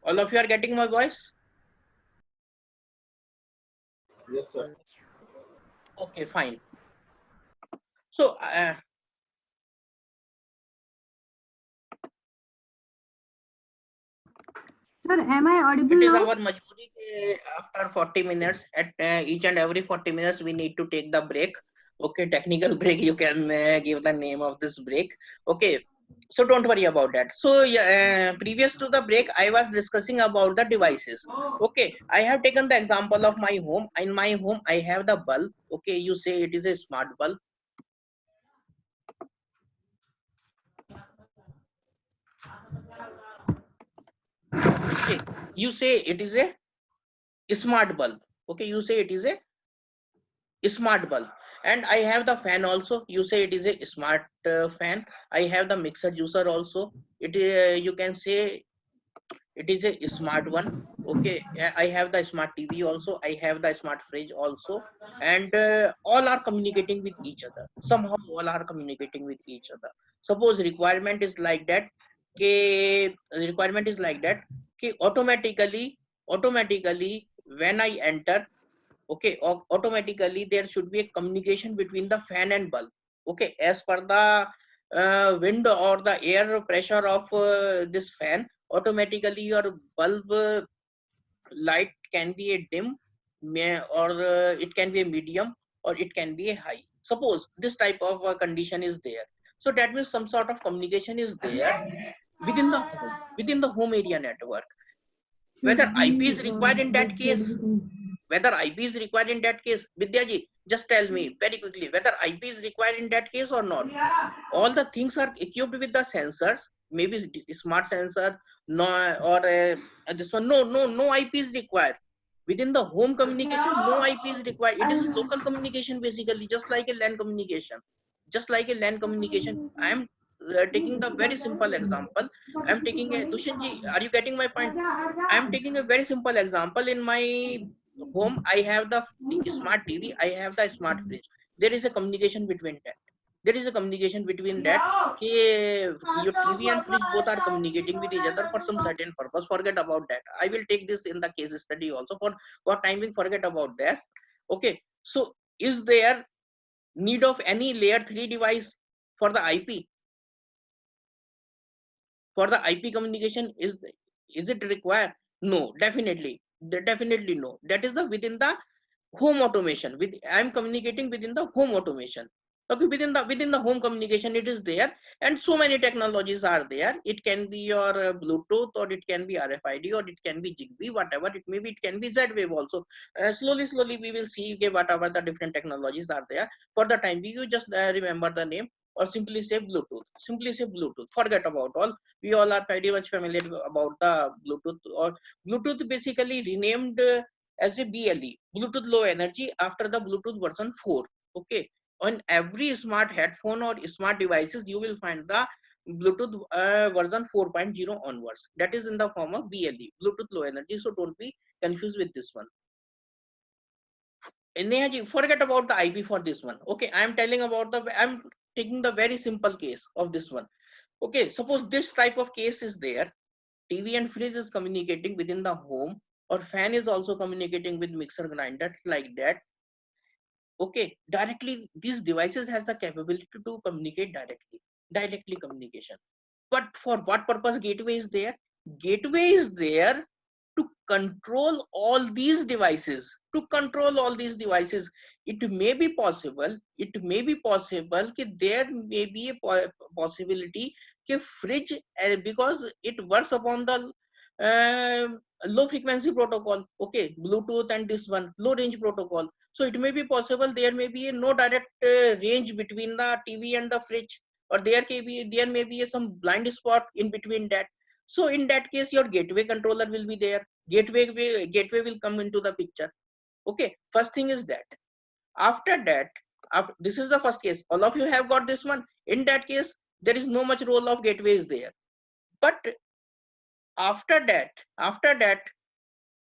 All of you are getting my voice? Yes, sir. Okay, fine. So, Sir, am I audible it is now? our majburi ke after 40 minutes, at each and every 40 minutes, we need to take the break. Okay, technical break, you can give the name of this break. Okay, so don't worry about that. So, yeah, previous to the break, I was discussing about the devices. Okay, I have taken the example of my home. In my home, I have the bulb. Okay, you say it is a smart bulb. Okay, you say it is a smart bulb. Okay, you say it is a smart bulb. And I have the fan also. You say it is a smart fan. I have the mixer juicer also. It you can say it is a smart one. Okay, I have the smart TV also. I have the smart fridge also. And all are communicating with each other. Somehow all are communicating with each other. Suppose requirement is like that. Requirement is like that. Automatically when I enter, okay, automatically there should be a communication between the fan and bulb. Okay, as per the wind or the air pressure of this fan, automatically your bulb light can be a dim, or it can be a medium, or it can be a high. Suppose this type of condition is there, so that means some sort of communication is there within the home area network. Whether Should IP be is required in that both case, sides of whether IP is required in that case, Vidyaji, just tell me very quickly whether IP is required in that case or not. All the things are equipped with the sensors, maybe smart sensor, no, or this one, no IP is required. Within the home communication, no IP is required. It is local communication basically, just like a LAN communication. Just like a LAN communication. I am taking the very simple example. I am taking a Dushanji, are you getting my point? I am taking a very simple example. In my home, I have the smart TV, I have the smart fridge. There is a communication between that. There is a communication between that. Your TV and fridge both are communicating with each other for some certain purpose. Forget about that. I will take this in the case study also. For time being, forget about this. Okay. So, is there need of any layer 3 device for the IP? For the IP communication, is it required? No, definitely no. That is the within the home automation. With I am communicating within the home automation. Okay, within the home communication, it is there, and so many technologies are there. It can be your Bluetooth, or it can be RFID, or it can be Zigbee, whatever it may be. It can be Z-Wave also. Slowly we will see, okay, whatever the different technologies are there. For the time being, you just remember the name, or simply say Bluetooth. Simply say Bluetooth. Forget about all. We all are very much familiar about the Bluetooth. Or Bluetooth basically renamed as a BLE, Bluetooth Low Energy, after the Bluetooth version 4. Okay, on every smart headphone or smart devices, you will find the Bluetooth version 4.0 onwards. That is in the form of BLE, Bluetooth Low Energy. So don't be confused with this one. Nehaji, forget about the IP for this one. Okay, I am telling about I'm taking the very simple case of this one. Okay, suppose this type of case is there. TV and fridge is communicating within the home, or fan is also communicating with mixer grinder, like that. Okay, directly these devices has the capability to communicate directly communication. But for what purpose gateway is there? gateway is there to control all these devices. To control all these devices, it may be possible. It may be possible that there may be a possibility that fridge, because it works upon the low frequency protocol. Okay, Bluetooth and this one low range protocol. So it may be possible there may be no direct range between the TV and the fridge, or there may be some blind spot in between that. So in that case, your gateway controller will be there. Gateway will come into the picture. Okay, first thing is that. After that, this is the first case. All of you have got this one. In that case, there is no much role of gateways there. But after that,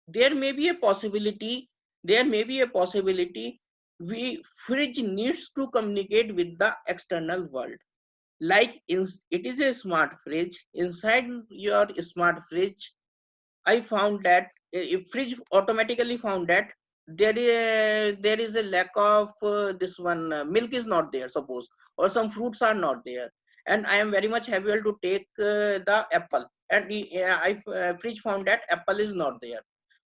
there may be a possibility. We fridge needs to communicate with the external world. Like it is a smart fridge. Inside your smart fridge, I found that if fridge automatically found that there is a lack of this one milk is not there, suppose, or some fruits are not there, and I am very much happy to take the apple, and fridge found that apple is not there,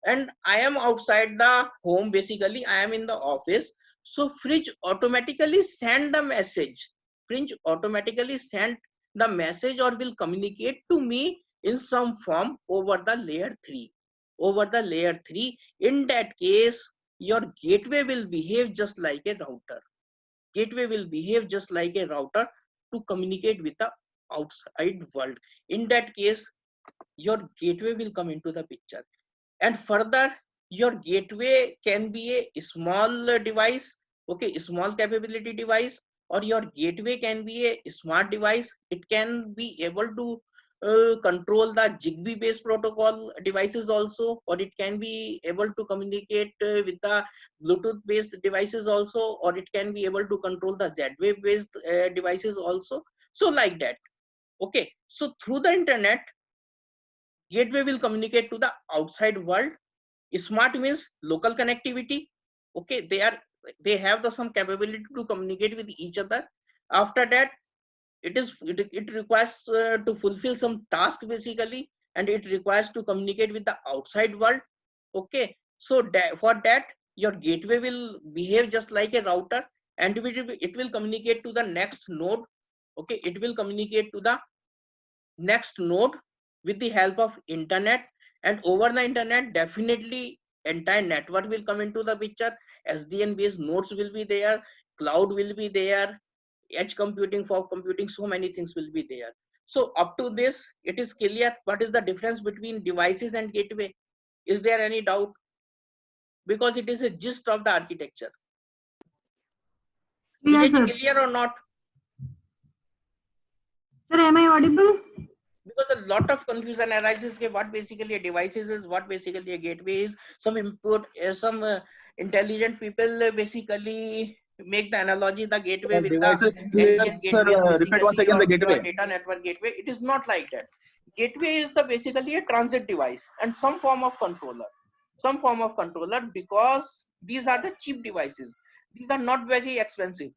and I am outside the home. Basically, I am in the office, so fridge automatically send the message. Fridge automatically send the message or will communicate to me in some form over the layer 3. Over the layer 3, in that case, your gateway will behave just like a router. Gateway will behave just like a router to communicate with the outside world. In that case, your gateway will come into the picture. And further, your gateway can be a small device, okay, a small capability device, or your gateway can be a smart device. It can be able to control the Zigbee based protocol devices also, or it can be able to communicate with the Bluetooth based devices also, or it can be able to control the Z-Wave based devices also. So like that. Okay, so through the internet, gateway will communicate to the outside world. Smart means local connectivity. Okay, they have some capability to communicate with each other. After that, it requires to fulfill some task basically, and it requires to communicate with the outside world. Okay, so for that, your gateway will behave just like a router, and it will communicate to the next node. Okay, it will communicate to the next node with the help of internet, and over the internet, definitely entire network will come into the picture. SDN based nodes will be there, cloud will be there, edge computing for computing, so many things will be there. So up to this, it is clear what is the difference between devices and gateway. Is there any doubt? Because it is a gist of the architecture. Yes, sir. Clear or not? Sir, am I audible? Because a lot of confusion arises, what basically a device is, what basically a gateway is. Some intelligent people basically make the analogy the gateway with the Devices, LAN please gateways repeat once basically, again or the your gateway. data network gateway. It is not like that. Gateway is the basically a transit device and some form of controller, because these are the cheap devices. These are not very expensive.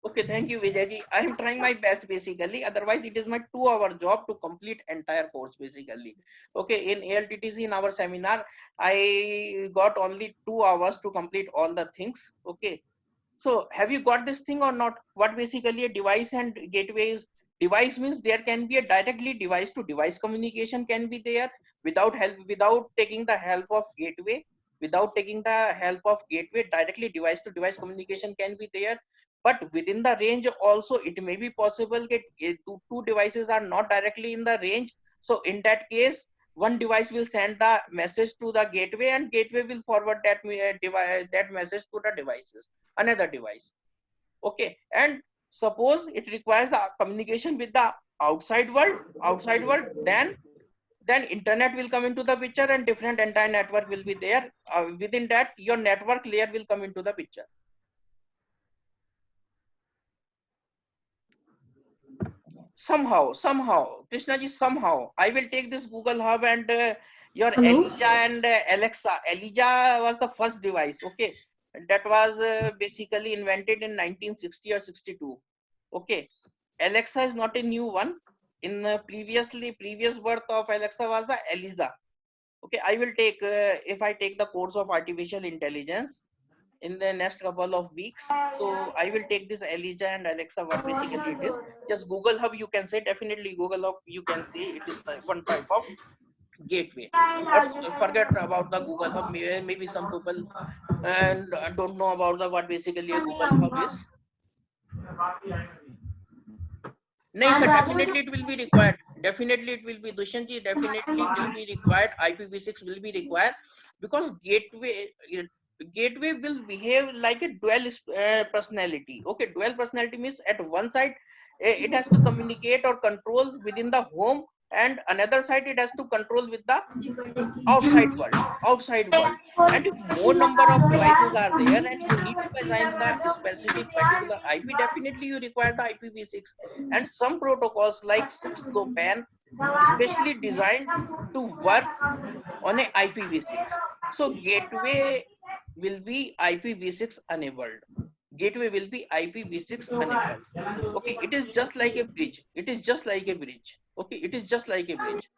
Okay, thank you, Vijayji. I am trying my best basically. Otherwise, it is my 2-hour job to complete entire course basically. Okay, in ALTTC in our seminar, I got only 2 hours to complete all the things. Okay, so have you got this thing or not? What basically a device and gateway is? Device means there can be a directly device to device communication can be there without taking the help of gateway. Without taking the help of gateway, directly device to device communication can be there. But within the range also, it may be possible that two devices are not directly in the range. So in that case, one device will send the message to the gateway, and gateway will forward that message to the devices, another device. Okay, and suppose it requires the communication with the outside world, then internet will come into the picture, and different entire network will be there. Within that, your network layer will come into the picture. Somehow, Krishnaji, somehow I will take this Google Hub and your Hello? Elijah and Alexa. Elijah was the first device. Okay, that was basically invented in 1960 or 62. Okay, Alexa is not a new one. In previous birth of Alexa was the Eliza. Okay, I will take if I take the course of artificial intelligence in the next couple of weeks, so I will take this Eliza and Alexa, what basically it is. Just Google Hub, you can say, definitely Google Hub, you can say it is one type of gateway. Let's forget about the Google Hub. Maybe some people and don't know about the what basically a Google Hub is. No, sir, definitely it will be required. Definitely it will be, Dushanji, definitely will be required. IPv6 will be required because gateway will behave like a dual personality. Okay, dual personality means at one side it has to communicate or control within the home, and another side it has to control with the outside world. And if more number of devices are there and you need to assign the specific particular IP, definitely you require the IPv6. And some protocols like 6LoWPAN especially designed to work on a IPv6. So gateway will be IPv6 enabled. Gateway will be IPv6 enabled. Okay, it is just like a bridge. It is just like a bridge. Okay, it is just like a bridge.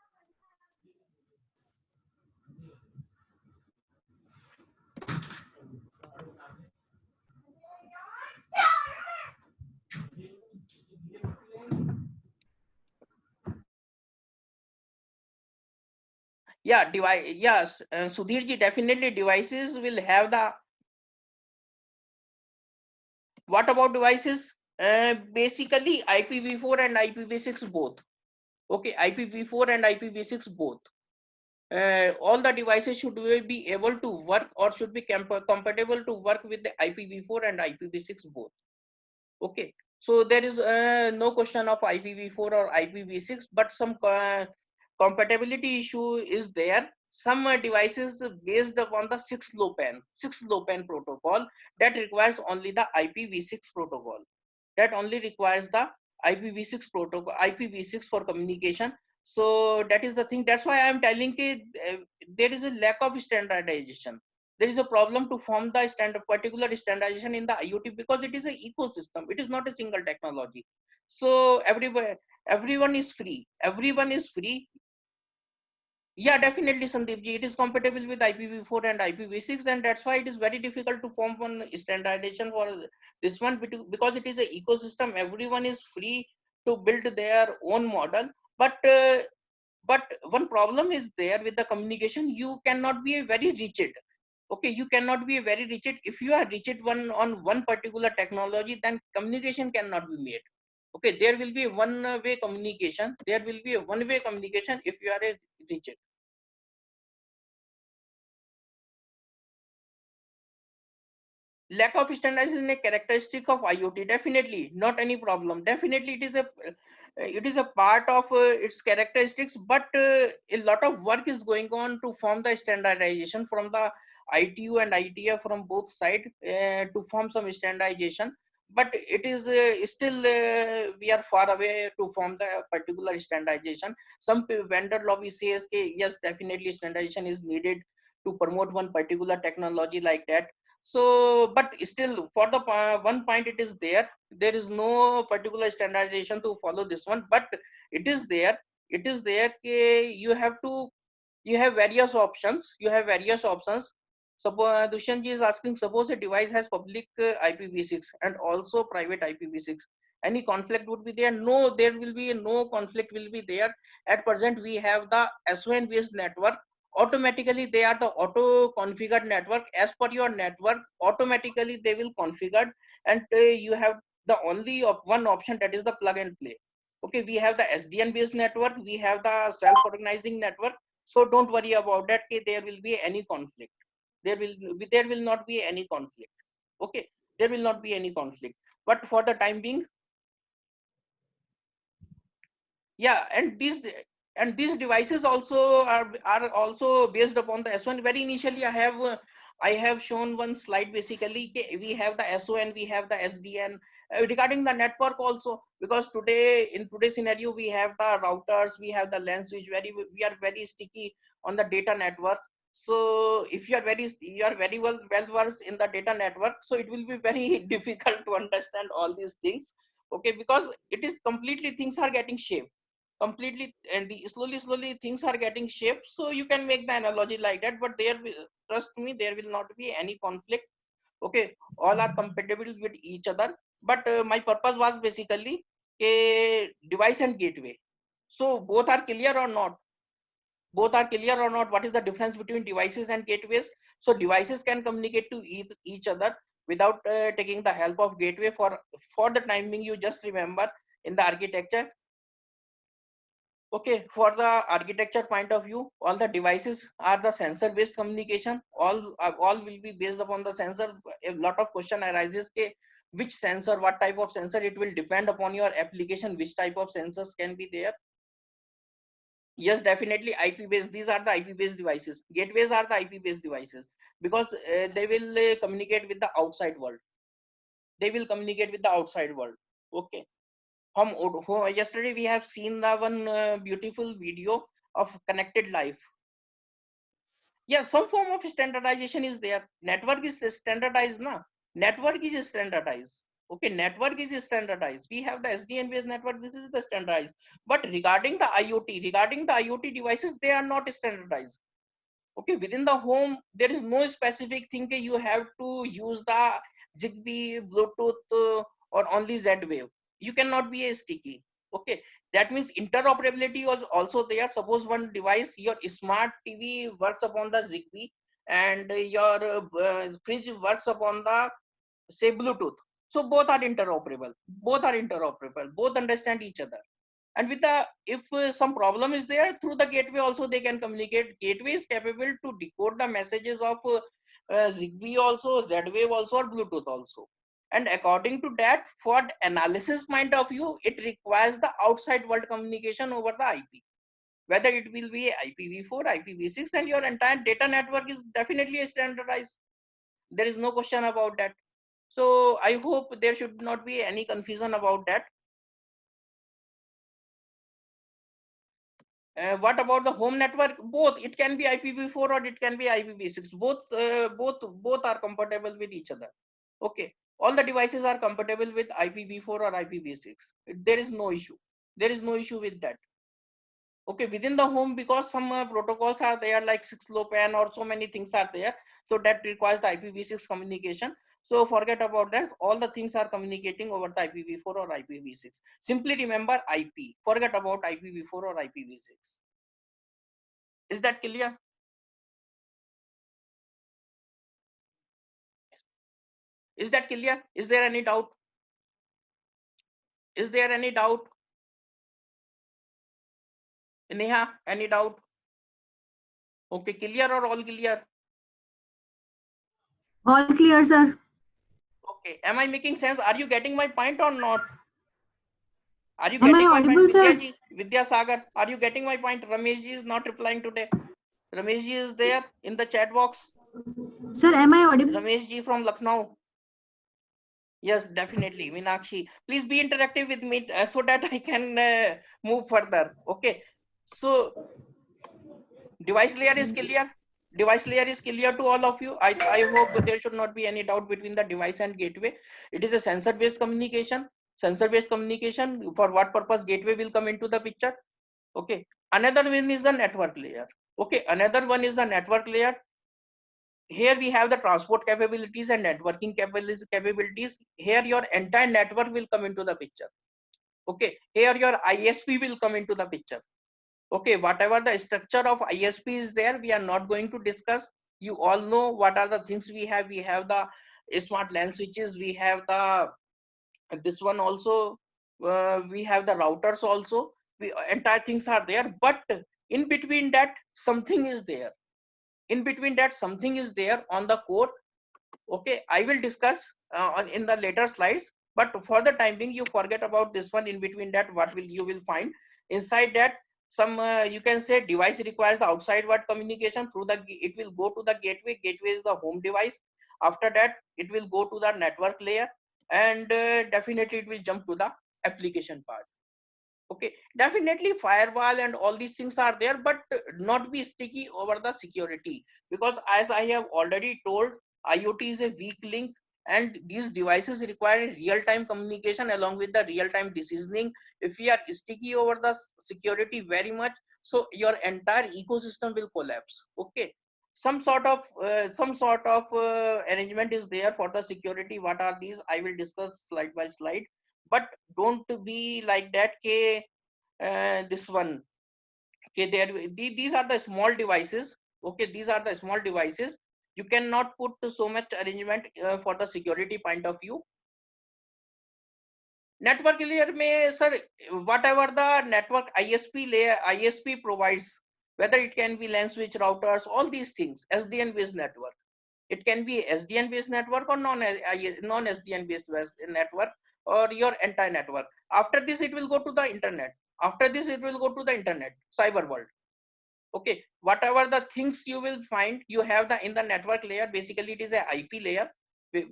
Yeah, device. Yes, Sudhirji, definitely devices will have the. What about devices? Basically, IPv4 and IPv6 both. Okay, IPv4 and IPv6 both. All the devices should be able to work or should be compatible to work with the IPv4 and IPv6 both. Okay, so there is no question of IPv4 or IPv6, but some compatibility issue is there. Some devices based upon the 6LoWPAN protocol that requires only the IPv6 protocol. That only requires the IPv6 protocol, IPv6 for communication. So that is the thing. That's why I am telling you there is a lack of standardization. There is a problem to form the particular standardization in the IoT because it is an ecosystem. It is not a single technology. So everyone is free. Everyone is free. Yeah, definitely, Sandeep ji. It is compatible with IPv4 and IPv6, and that's why it is very difficult to form one standardization for this one because it is an ecosystem. Everyone is free to build their own model, but one problem is there with the communication. You cannot be a very rigid. Okay, you cannot be a very rigid. If you are rigid on one particular technology, then communication cannot be made. Okay, there will be a one-way communication. There will be a one-way communication if you are a rigid. Lack of standardization is a characteristic of IoT. Definitely, not any problem. Definitely, it is a part of its characteristics. But a lot of work is going on to form the standardization from the ITU and ITF from both sides to form some standardization. But it is still we are far away to form the particular standardization. Some vendor lobby says, yes, definitely standardization is needed to promote one particular technology like that. So but still for the one point it is there is no particular standardization to follow this one, but it is there you have various options. Suppose Dushanji is asking, suppose a device has public IPv6 and also private IPv6, any conflict would be there? No, there will be no conflict will be there. At present we have the SON based network. Automatically they are the auto configured network. As per your network, automatically they will configured, and you have the only one option, that is the plug and play. Okay, we have the SDN based network, we have the self organizing network. So don't worry about that. Okay, there will be any conflict. There will not be any conflict. Okay, there will not be any conflict. But for the time being, yeah, and these devices also are also based upon the S1. Very initially I have shown one slide. Basically we have the SON, we have the SDN regarding the network also, because in today's scenario we have the routers, we have the LAN switch. We are very sticky on the data network. So if you are very well versed in the data network, so it will be very difficult to understand all these things. Okay, because it is completely, things are getting shaped completely, and slowly things are getting shaped. So you can make the analogy like that, but there will, trust me, there will not be any conflict. Okay, all are compatible with each other. But my purpose was basically a device and gateway. So both are clear or not? Both are clear or not? What is the difference between devices and gateways? So devices can communicate to each other without taking the help of gateway. For the time being, you just remember in the architecture. Okay, for the architecture point of view, all the devices are the sensor based communication. All will be based upon the sensor. A lot of question arises, okay, which sensor, what type of sensor? It will depend upon your application, which type of sensors can be there. Yes, definitely IP based. These are the IP based devices. Gateways are the IP based devices because they will communicate with the outside world. They will communicate with the outside world. Okay. Yesterday we have seen the one beautiful video of connected life. Yeah, some form of standardization is there. Network is standardized, na. Network is standardized. Okay, network is standardized. We have the SDN based network. This is the standardized. But regarding the IoT devices, they are not standardized. Okay, within the home, there is no specific thing that you have to use the Zigbee, Bluetooth, or only Z wave. You cannot be a sticky. Okay, that means interoperability was also there. Suppose one device, your smart TV works upon the Zigbee, and your fridge works upon the, say, Bluetooth. So both are interoperable. Both understand each other. And with the, if some problem is there, through the gateway also they can communicate. Gateway is capable to decode the messages of Zigbee also, Z wave also, or Bluetooth also. And according to that, for analysis point of view, it requires the outside world communication over the IP, whether it will be IPv4, IPv6, and your entire data network is definitely standardized. There is no question about that. So I hope there should not be any confusion about that. What about the home network? Both, it can be IPv4 or it can be IPv6. Both are compatible with each other. Okay, all the devices are compatible with IPv4 or IPv6. There is no issue. There is no issue with that. Okay, within the home, because some protocols are there like 6LoWPAN or so many things are there, so that requires the IPv6 communication. So forget about that. All the things are communicating over the IPv4 or IPv6. Simply remember IP. Forget about IPv4 or IPv6. Is that clear? Is that clear? Is there any doubt? Is there any doubt? Neha, any doubt? Okay, clear or all clear? All clear, sir. Okay, am I making sense? Are you getting my point or not? Are you Am I getting my point? audible, Vidya sir? ji, Vidya Sagar, are you getting my point? Ramesh ji is not replying today. Ramesh ji is there in the chat box. Sir, am I audible? Ramesh ji from Lucknow. Yes, definitely. Meenakshi, please be interactive with me so that I can move further. Okay. So device layer is clear. Device layer is clear to all of you. I hope there should not be any doubt between the device and gateway. It is a sensor based communication. Sensor based communication. For what purpose gateway will come into the picture? Okay, another one is the network layer. Okay, another one is the network layer. Here we have the transport capabilities and networking capabilities. Here your entire network will come into the picture. Okay, here your ISP will come into the picture. Okay, whatever the structure of ISP is there, we are not going to discuss. You all know what are the things we have. We have the smart LAN switches, we have the this one also, we have the routers also. Entire things are there, but in between that something is there. In between that something is there on the core. Okay, I will discuss in the later slides, but for the time being, you forget about this one. In between that, what will you will find inside that, some you can say device requires the outside world communication through the, it will go to the gateway. Gateway is the home device. After that, it will go to the network layer, and definitely it will jump to the application part. Okay, definitely firewall and all these things are there, but not be sticky over the security, because as I have already told, IoT is a weak link. and these devices require real-time communication along with the real-time decisioning. If we are sticky over the security very much, so your entire ecosystem will collapse. Okay, some sort of arrangement is there for the security. What are these? I will discuss slide by slide, but don't be like that. This one. Okay, these are the small devices. Okay, these are the small devices. You cannot put so much arrangement for the security point of view. Network layer may, sir, whatever the network ISP layer, ISP provides, whether it can be LAN switch routers, all these things, SDN based network. It can be SDN based network or non SDN based network, or your entire network. After this, it will go to the internet. After this, it will go to the internet, cyber world. Okay, whatever the things you will find, you have the in the network layer. Basically, it is a IP layer.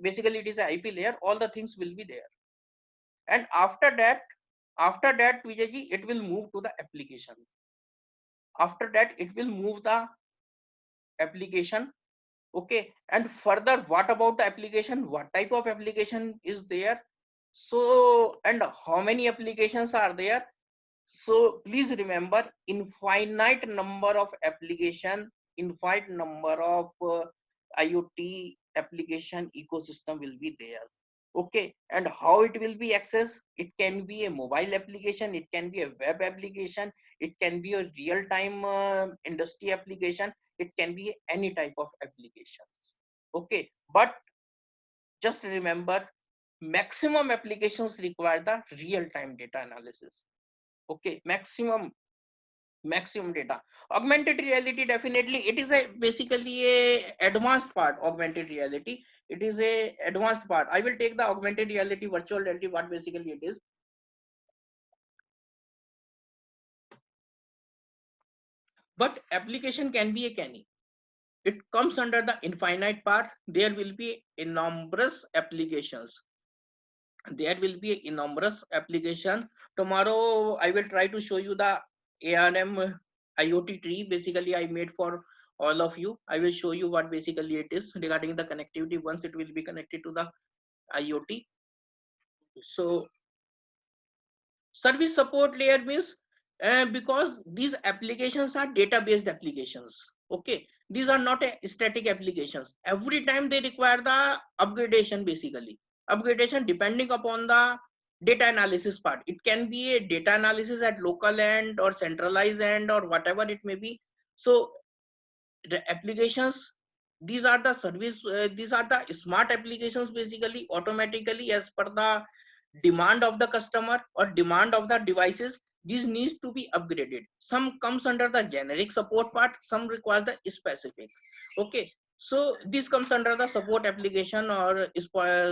Basically, it is a IP layer. All the things will be there. And after that, Vijayji, it will move to the application. After that, it will move the application. Okay, and further, what about the application? What type of application is there? So, and how many applications are there? So please remember, infinite number of application, infinite number of IoT application ecosystem will be there. Okay, and how it will be accessed? It can be a mobile application, it can be a web application, it can be a real-time industry application, it can be any type of applications. Okay, but just remember, maximum applications require the real-time data analysis. Okay, maximum data. Augmented reality, definitely it is a basically a advanced part. Augmented reality, it is a advanced part. I will take the augmented reality, virtual reality, what basically it is. But application can be a canny. It comes under the infinite part. There will be enormous applications. There will be enormous application. Tomorrow I will try to show you the ARM IoT tree. Basically, I made for all of you. I will show you what basically it is regarding the connectivity once it will be connected to the IoT. So service support layer means because these applications are database applications. Okay, these are not static applications. Every time they require the upgradation, basically upgradation depending upon the data analysis part. It can be a data analysis at local end or centralized end or whatever it may be. So the applications, these are the service, these are the smart applications, basically automatically as per the demand of the customer or demand of the devices. These needs to be upgraded. Some comes under the generic support part, some require the specific. Okay, so this comes under the support application or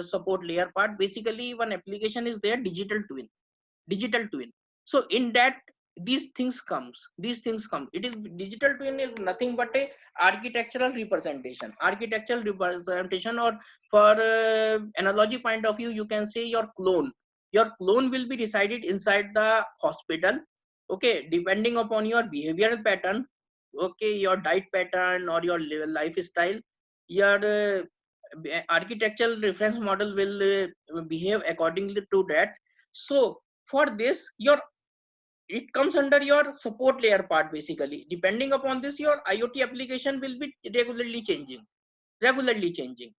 support layer part. Basically one application is there, digital twin. So in that, these things come. It is digital twin is nothing but a architectural representation, or for analogy point of view, you can say your clone will be resided inside the hospital. Okay, depending upon your behavioral pattern, okay, your diet pattern or your lifestyle, your architectural reference model will behave accordingly to that. So for this, your it comes under your support layer part. Basically depending upon this, your IoT application will be regularly changing.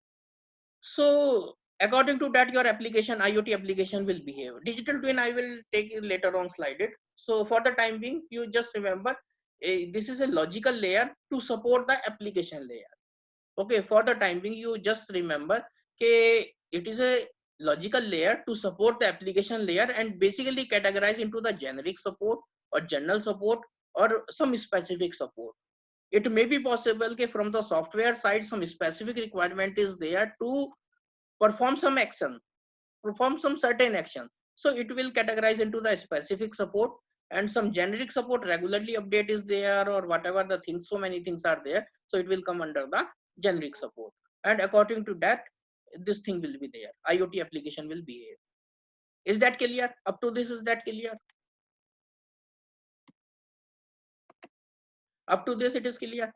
So according to that, your application, IoT application will behave. Digital twin I will take it later on slide it. So for the time being, you just remember, this is a logical layer to support the application layer. Okay, for the time being, you just remember, okay, it is a logical layer to support the application layer and basically categorize into the generic support or general support or some specific support. It may be possible, okay, from the software side some specific requirement is there to perform some action, perform some certain action. So it will categorize into the specific support, and some generic support regularly update is there or whatever the things, so many things are there. So it will come under the generic support. And according to that, this thing will be there. IoT application will behave. Is that clear? Up to this, is that clear? Up to this, it is clear.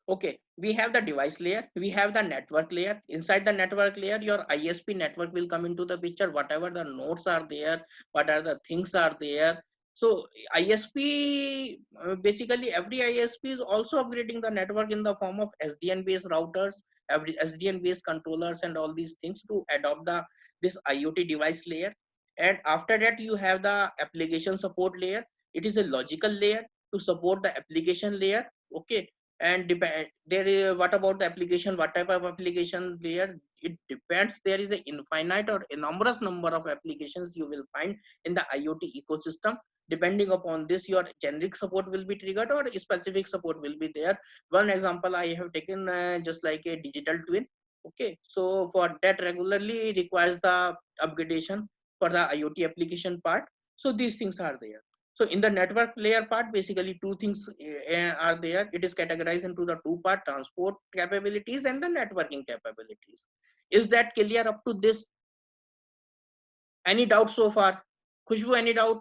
Okay, we have the device layer, we have the network layer. Inside the network layer, your ISP network will come into the picture, whatever the nodes are there, what are the things are there. So ISP, basically every ISP is also upgrading the network in the form of SDN based routers, every SDN based controllers and all these things to adopt the this IoT device layer. And after that you have the application support layer. It is a logical layer to support the application layer. Okay, and depend there is, what about the application, what type of application there, it depends. There is a infinite or enormous number of applications you will find in the IoT ecosystem. Depending upon this, your generic support will be triggered or specific support will be there. One example I have taken, just like a digital twin. Okay, so for that regularly requires the upgradation for the IoT application part. So these things are there. So in the network layer part, basically two things are there. It is categorized into the two part: transport capabilities and the networking capabilities. Is that clear up to this? Any doubt so far? Khushbu, any doubt?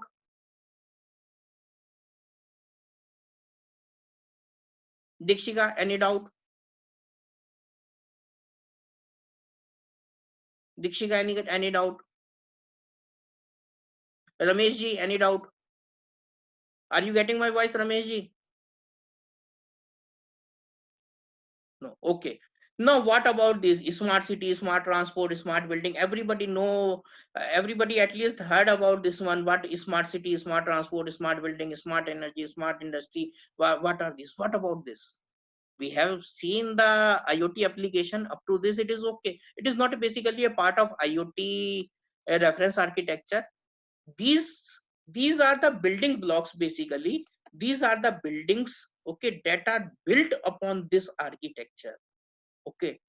Dikshika, any doubt? Dikshika, any doubt? Ramesh ji, any doubt? Are you getting my voice, Ramesh ji? No. Okay. Now, what about this smart city, smart transport, smart building? Everybody know, everybody at least heard about this one. What is smart city, smart transport, smart building, smart energy, smart industry? What are these? What about this? We have seen the IoT application. Up to this, it is okay. It is not basically a part of IoT reference architecture. These are the building blocks basically. These are the buildings, okay, that are built upon this architecture. Okay,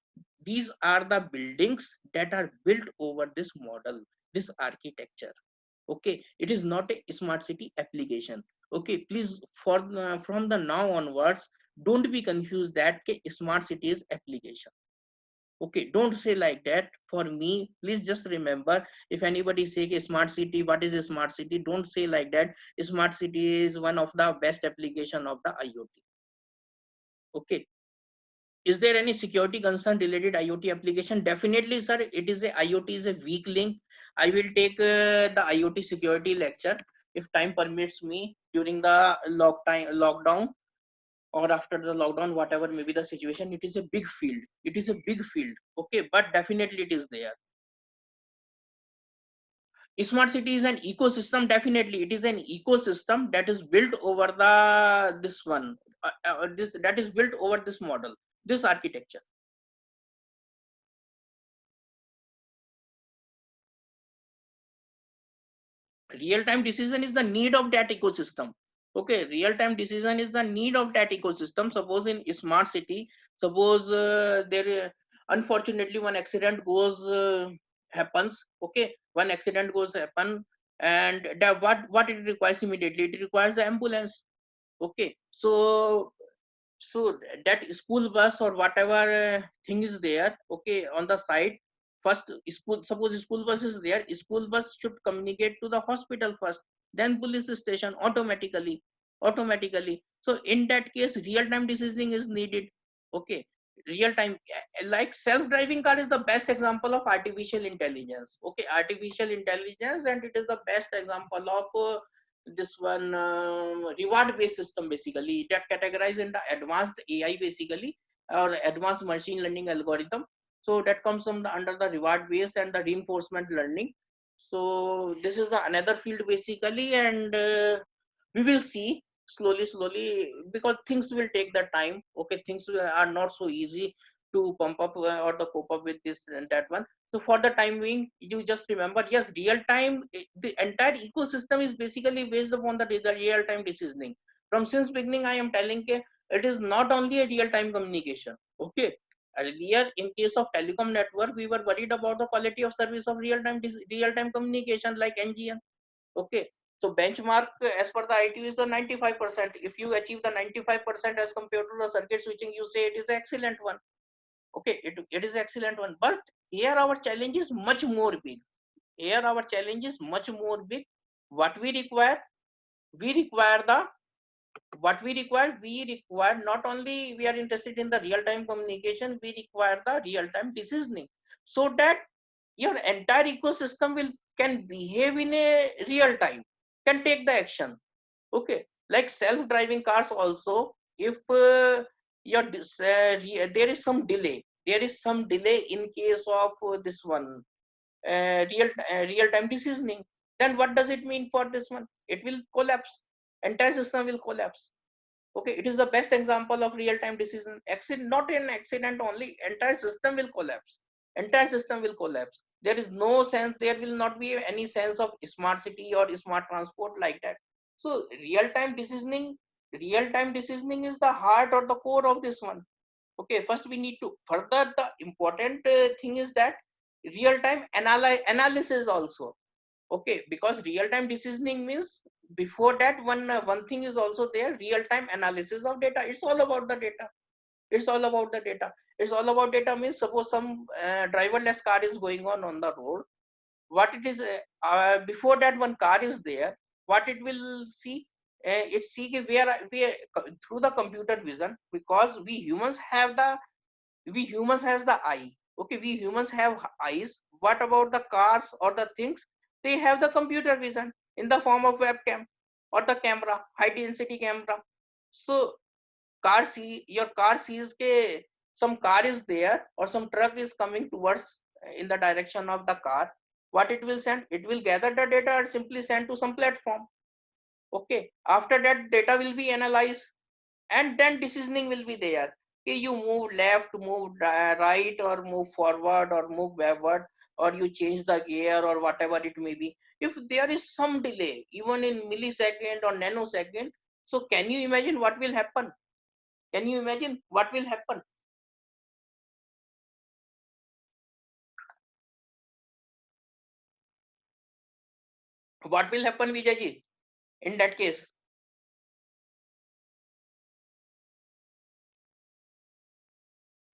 these are the buildings that are built over this model, this architecture. Okay, it is not a smart city application. Okay, please, for from the now onwards, don't be confused that smart city is application. Okay, don't say like that. For me, please just remember, if anybody say smart city, what is a smart city, don't say like that. Smart city is one of the best application of the IoT. Okay, is there any security concern related IoT application? Definitely, sir. It is a IoT is a weak link. I will take the IoT security lecture if time permits me during the lockdown or after the lockdown, whatever may be the situation. It is a big field. It is a big field. Okay, but definitely it is there. Smart city is an ecosystem. Definitely, it is an ecosystem that is built over the this one. This that is built over this model, this architecture. Real-time decision is the need of that ecosystem. Okay, real-time decision is the need of that ecosystem. Suppose in smart city, suppose there unfortunately one accident goes happens. Okay, one accident goes happen, and that what it requires immediately, it requires the ambulance. Okay, so that school bus or whatever thing is there, okay, on the side, first school, suppose school bus is there, school bus should communicate to the hospital first, then police station, automatically. So in that case, real time decisioning is needed. Okay, real time, like self driving car is the best example of artificial intelligence. Okay, artificial intelligence, and it is the best example of this one reward based system, basically that categorized in the advanced AI basically, or advanced machine learning algorithm. So that comes from the under the reward based and the reinforcement learning. So this is the another field basically, and we will see slowly, because things will take the time. Okay, things are not so easy to pump up or to cope up with this and that one. So for the time being, you just remember, yes, real time, the entire ecosystem is basically based upon the real time decisioning. From since beginning, I am telling you, it is not only a real time communication. Okay, earlier in case of telecom network, we were worried about the quality of service of real time communication like NGN. Okay, so benchmark as per the ITU is the 95%. If you achieve the 95% as compared to the circuit switching, you say it is excellent one. Okay, it is excellent one. But here our challenge is much more big. Here our challenge is much more big. What we require the What we require not only we are interested in the real-time communication, we require the real-time decisioning, so that your entire ecosystem can behave in a real time, can take the action. Okay, like self-driving cars also, if there is some delay, in case of this one real time decisioning, then what does it mean for this one? It will collapse, entire system will collapse. Okay, it is the best example of real time decision. Accident, not an accident only, entire system will collapse, there is no sense, there will not be any sense of smart city or smart transport like that. So real time decisioning is the heart or the core of this one. Okay, first we need to further, the important thing is that real time analysis also. Okay, because real time decisioning means, before that, one thing is also there, real time analysis of data. It's all about the data. It's all about data means, suppose some driverless car is going on the road. What it is, before that one car is there, what it will see, it see where through the computer vision, because we humans has the eye. Okay, we humans have eyes. What about the cars or the things? They have the computer vision in the form of webcam or the camera, high density camera. So your car sees some car is there or some truck is coming towards in the direction of the car. What it will send, it will gather the data and simply send to some platform. Okay, after that data will be analyzed, and then decisioning will be there. Okay, you move left, move right, or move forward, or move backward, or you change the gear, or whatever it may be. If there is some delay, even in millisecond or nanosecond, so can you imagine what will happen? Can you imagine what will happen? What will happen, Vijayji, in that case?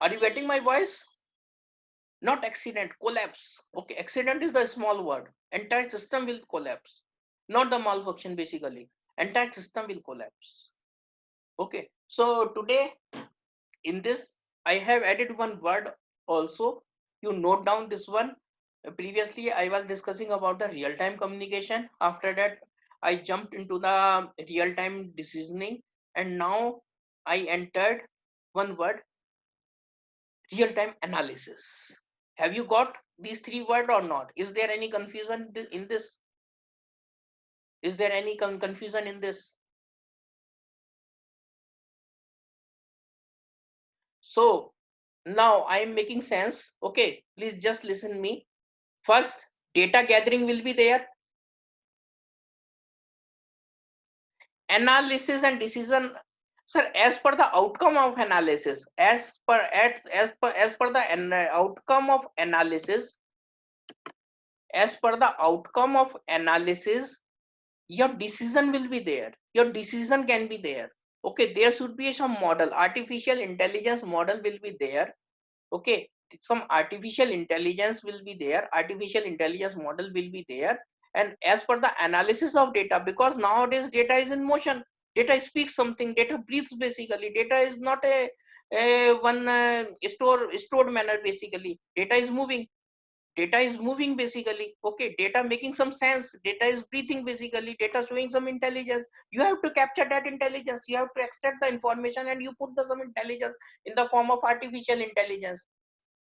Are you getting my voice? Not accident, collapse. Okay, accident is the small word. Entire system will collapse. Not the malfunction, basically. Entire system will collapse. Okay, so today in this, I have added one word also. You note down this one. Previously, I was discussing about the real-time communication. After that, I jumped into the real-time decisioning, and now I entered one word, real-time analysis. Have you got these three words or not? Is there any confusion in this? Is there any confusion in this? So now I am making sense. Okay, please just listen me. First, data gathering will be there. Analysis and decision. Sir, as per the outcome of analysis, as per the outcome of analysis, as per the outcome of analysis, your decision will be there. Your decision can be there. Okay, there should be some model, artificial intelligence model will be there. Okay, some artificial intelligence will be there, artificial intelligence model will be there. And as per the analysis of data, because nowadays data is in motion, data speaks something, data breathes, basically data is not a one stored manner. Basically data is moving, basically. Okay, data making some sense, data is breathing, basically data showing some intelligence. You have to capture that intelligence, you have to extract the information, and you put some intelligence in the form of artificial intelligence.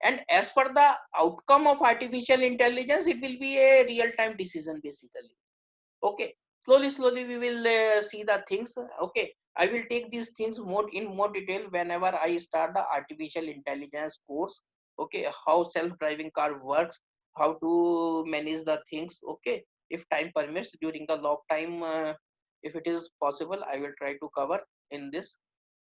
And as per the outcome of artificial intelligence, it will be a real-time decision, basically. Okay, slowly we will see the things. Okay, I will take these things more detail whenever I start the artificial intelligence course. Okay, how self-driving car works, how to manage the things. Okay, if time permits during the log time, if it is possible, I will try to cover in this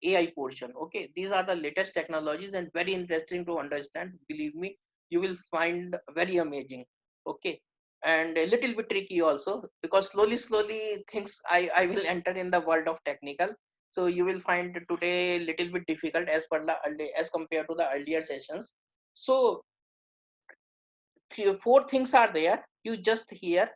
AI portion. Okay, these are the latest technologies and very interesting to understand. Believe me, you will find very amazing. Okay, and a little bit tricky also, because slowly things I will enter in the world of technical. So you will find today a little bit difficult as per the as compared to the earlier sessions. So three or four things are there, you just hear.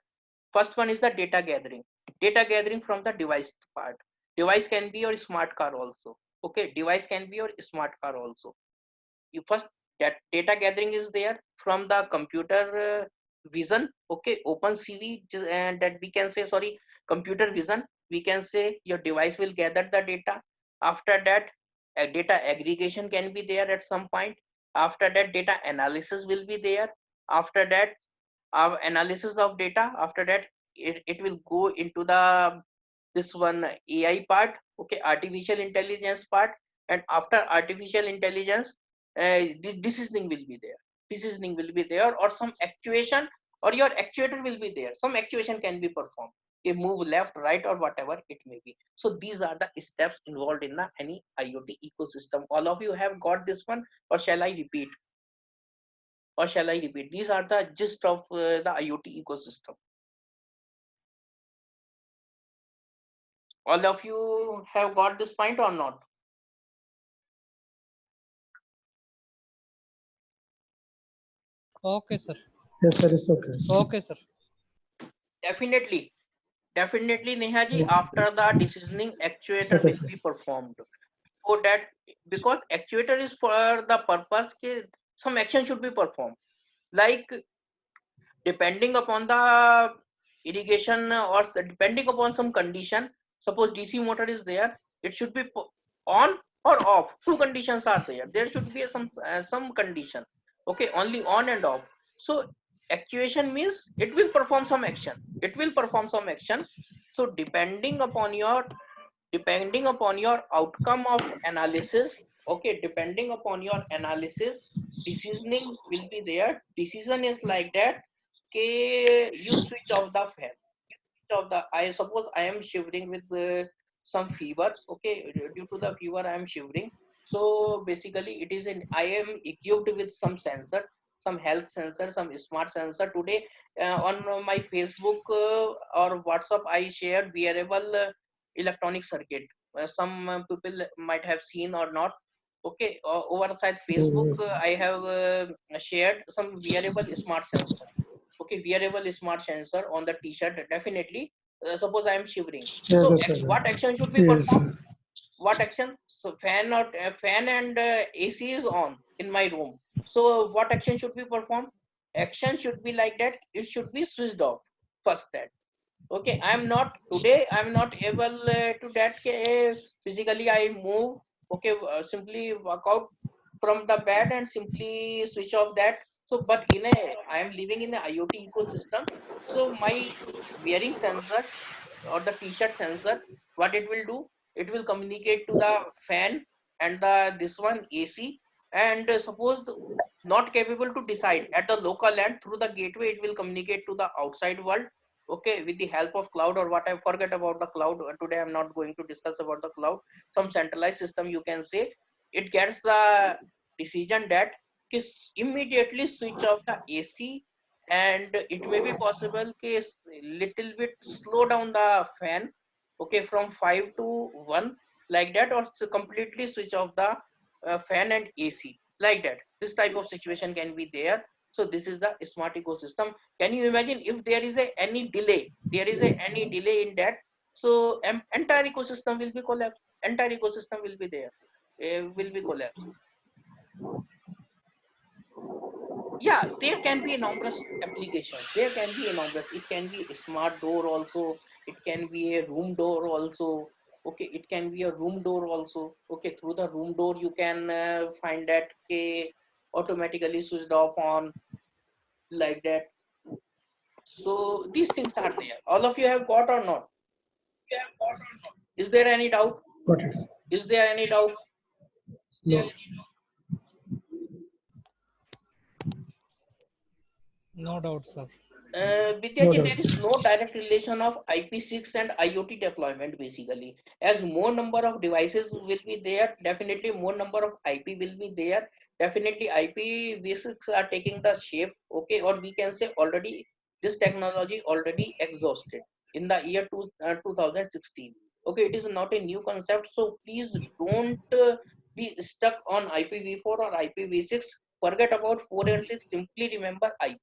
First one is the data gathering. Data gathering from the device part. Device can be your smart car also. Okay, device can be your smart car also. You first, that data gathering is there from the computer vision. Okay, OpenCV, and that we can say, sorry, computer vision, we can say your device will gather the data. After that, data aggregation can be there at some point. After that, data analysis will be there. After that, analysis of data, after that it will go into the this one AI part, okay, artificial intelligence part. And after artificial intelligence, the decisioning will be there. Decisioning will be there, or some actuation, or your actuator will be there. Some actuation can be performed. You move left, right, or whatever it may be. So these are the steps involved in the any IoT ecosystem. All of you have got this one, or shall I repeat? Or shall I repeat? These are the gist of the IoT ecosystem. All of you have got this point or not? Okay, sir. Yes, sir, it's okay. Okay, sir. Definitely. Definitely, Nehaji, Okay. after the decisioning, actuator Okay, will sir. be performed. So that, because actuator is for the purpose that some action should be performed. Like depending upon the irrigation, or depending upon some condition, suppose DC motor is there, it should be on or off. Two conditions are there. There should be some condition. Okay, only on and off. So actuation means it will perform some action. It will perform some action. So depending upon your outcome of analysis, okay, depending upon your analysis, decisioning will be there. Decision is like that, okay, you switch off the fan. Of the, I suppose I am shivering with some fever. Okay, due to the fever I am shivering. So basically it is an, I am equipped with some sensor, some health sensor, some smart sensor. Today on my Facebook or WhatsApp I shared wearable electronic circuit. Some people might have seen or not. Okay, overside Facebook I have shared some wearable smart sensor. Okay, wearable smart sensor on the t-shirt. Definitely, suppose I am shivering. Yes, So yes, sir. what action should be Yes, performed? yes. What action? So fan or fan and AC is on in my room. So what action should be performed? Action should be like that, it should be switched off first. That, okay, I am not today, I am not able to that physically I move. Okay, simply walk out from the bed and simply switch off that. So but in a, I am living in a IoT ecosystem. So my wearing sensor or the t-shirt sensor, what it will do, it will communicate to the fan and the this one AC. And suppose not capable to decide at the local end, through the gateway it will communicate to the outside world. Okay, with the help of cloud or what, I forget about the cloud. Today I'm not going to discuss about the cloud. Some centralized system you can say, it gets the decision that is immediately switch off the AC. And it may be possible case little bit slow down the fan, okay, from 5 to 1, like that, or completely switch off the fan and AC, like that. This type of situation can be there. So this is the smart ecosystem. Can you imagine if there is a any delay, there is a any delay in that? So entire ecosystem will be collapsed. Entire ecosystem will be there, will be collapsed. Yeah, there can be numerous applications. There can be numerous. It can be a smart door also. It can be a room door also. Okay, it can be a room door also. Okay, through the room door you can find that automatically switched off on, like that. So these things are there. All of you have got or not? Is there any doubt? Got it. Is there any doubt? No. No doubt, sir. Vidyaji, doubt. there is no direct relation of IP6 and IoT deployment basically. As more number of devices will be there, definitely more number of IP will be there. Definitely IPv6 are taking the shape, okay, or we can say already this technology already exhausted in the year 2016. Okay, it is not a new concept, so please don't be stuck on IPv4 or IPv6. Forget about 4 and 6. Simply remember IP.